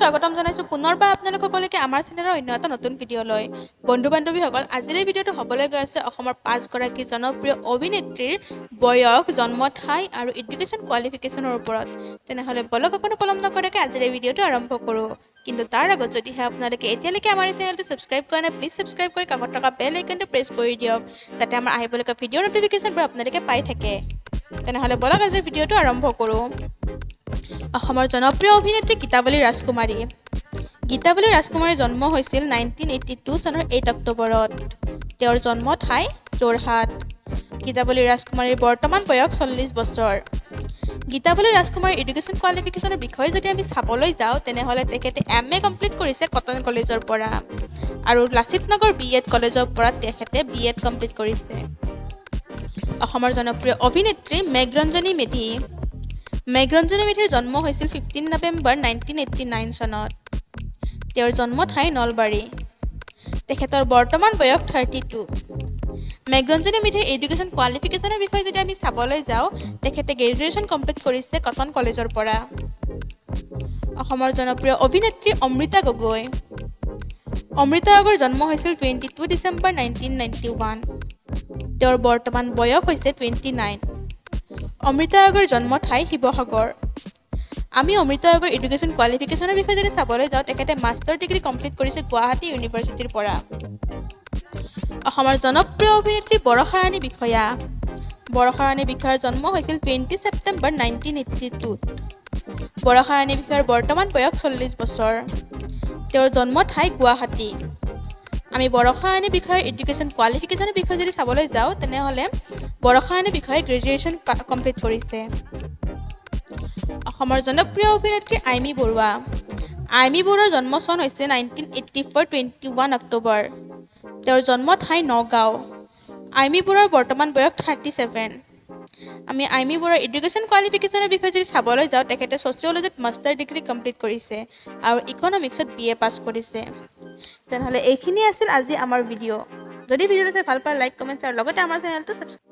স্বাগতম জানাইছো পুনৰবাৰ আপোনালোক সকলোকে আমাৰ চেনেলৰ অন্য এটা নতুন ভিডিঅ' লৈ বন্ধু বান্ধৱীসকল আজিৰ এই ভিডিঅ'টো হ'বলৈ গৈ আছে অসমৰ 5 গৰাকী জনপ্ৰিয় অভিনেত্ৰীৰ বয়স জন্ম ঠাই আৰু এডুকেশ্যন কোৱালিফিকেশ্যনৰ ওপৰত তেনেহ'লে বলক অকণো পলম নকৰাকৈ আজিৰ এই ভিডিঅ'টো আৰম্ভ কৰোঁ কিন্তু তাৰ আগত যদিহে আপোনালোকে এতিয়ালৈকে আমাৰ চেনেলটো ছাবস্ক্ৰাইব কৰা নাই প্লিজ ছাবস্ক্ৰাইব কৰি কাষত থকা বেল আইকনটো প্ৰেছ কৰি দিয়ক যাতে আমাৰ আহিবলগীয়া ভিডিঅ'ৰ নটিফিকেশ্যনবোৰ আপোনালোকে পাই থাকে তেনেহ'লে বলক আজিৰ ভিডিঅ'টো আৰম্ভ কৰোঁ অসমৰ জনপ্ৰিয় অভিনেত্ৰী গীতাৱলী ৰাজকুমাৰী গীতাৱলী ৰাজকুমাৰীৰ জন্ম হৈছিল 1982 চনৰ 8 অক্টোবৰত তেওঁৰ জন্ম ঠাই যোৰহাট গীতাৱলী ৰাজকুমাৰীৰ বৰ্তমান বয়স 40 বছৰ গীতাৱলী ৰাজকুমাৰীৰ এডুকেশ্যন কোৱালিফিকেশ্যনৰ বিষয়ে যদি আমি চাবলৈ যাওঁ তেনেহ'লে তেখেতে MA কমপ্লিট কৰিছে কটন কলেজৰ পৰা আৰু লাচিত নগৰ BEd কলেজৰ পৰা তেখেতে BEd কমপ্লিট কৰিছে অসমৰ জনপ্ৰিয় অভিনেত্ৰী মেঘৰঞ্জনী মেধি মেঘৰঞ্জনী মেধিৰ জন্ম হৈছিল 15 নৱেম্বৰ 1989 চনত তেওঁৰ জন্ম ঠাই নলবাৰী তেখেতৰ বৰ্তমান বয়স 32 মেঘৰঞ্জনী মেধিৰ এডুকেশ্যন কোৱালিফিকেশ্যনৰ বিষয়ে যদি আমি চাবলৈ যাওঁ তেখেতে গ্ৰেজুৱেশ্যন কমপ্লিট কৰিছে কটন কলেজৰ পৰা অসমৰ জনপ্ৰিয় অভিনেত্ৰী অমৃতা গগৈ অমৃতা গগৈৰ জন্ম হৈছিল 22 ডিচেম্বৰ 1991 তেওঁৰ বৰ্তমান বয়স হৈছে 29 অমৃতা গগৈৰ জন্ম ঠাই শিৱসাগৰ আমি অমৃতা গগৈৰ এডুকেশ্যন কোৱালিফিকেশ্যনৰ বিষয়ে যদি চাবলৈ যাওঁ তেখেতে মাষ্টাৰ ডিগ্ৰী কমপ্লিট কৰিছে গুৱাহাটী ইউনিভাৰ্চিটিৰ পৰা অসমৰ জনপ্ৰিয় অভিনেত্ৰী বৰষাৰাণী বিষয়া বৰষাৰাণী বিষয়াৰ জন্ম হৈছিল 20 ছেপ্টেম্বৰ 1982 বৰষাৰাণী বিষয়াৰ বৰ্তমান বয়স 40 বছৰ তেওঁৰ জন্ম ঠাই গুৱাহাটী আমি বৰষাৰাণী বিষয়াৰ এডুকেশ্যন কোৱালিফিকেশ্যনৰ বিষয়ে যদি চাবলৈ যাওঁ তেনেহ'লে বৰষাৰাণী বিষয়ে গ্ৰেজুৱেশ্যন কমপ্লিট কৰিছে অসমৰ জনপ্ৰিয় অভিনেত্ৰী আইমী বৰুৱা আইমী বৰুৱাৰ জন্ম চন হৈছে 1984 21 অক্টোবৰ তেওঁৰ জন্ম ঠাই নগাঁও আইমী বৰুৱাৰ বৰ্তমান বয়স 37 আমি আইমী বৰুৱাৰ এডুকেশ্যন কোৱালিফিকেশ্যনৰ বিষয়ে যদি চাবলৈ যাওঁ তেখেতে ছচিয়লজিত মাষ্টাৰ ডিগ্ৰী কমপ্লিট কৰিছে আৰু ইকনমিক্সত BA পাছ কৰিছে তেনেহ'লে এইখিনি আছিল আজি আমাৰ ভিডিঅ' যদি ভিডিঅ'টো চাই ভাল পায় লাইক কমেণ্টছ আৰু লগতে আমাৰ চেনেলটো ছাবস্ক্ৰাইব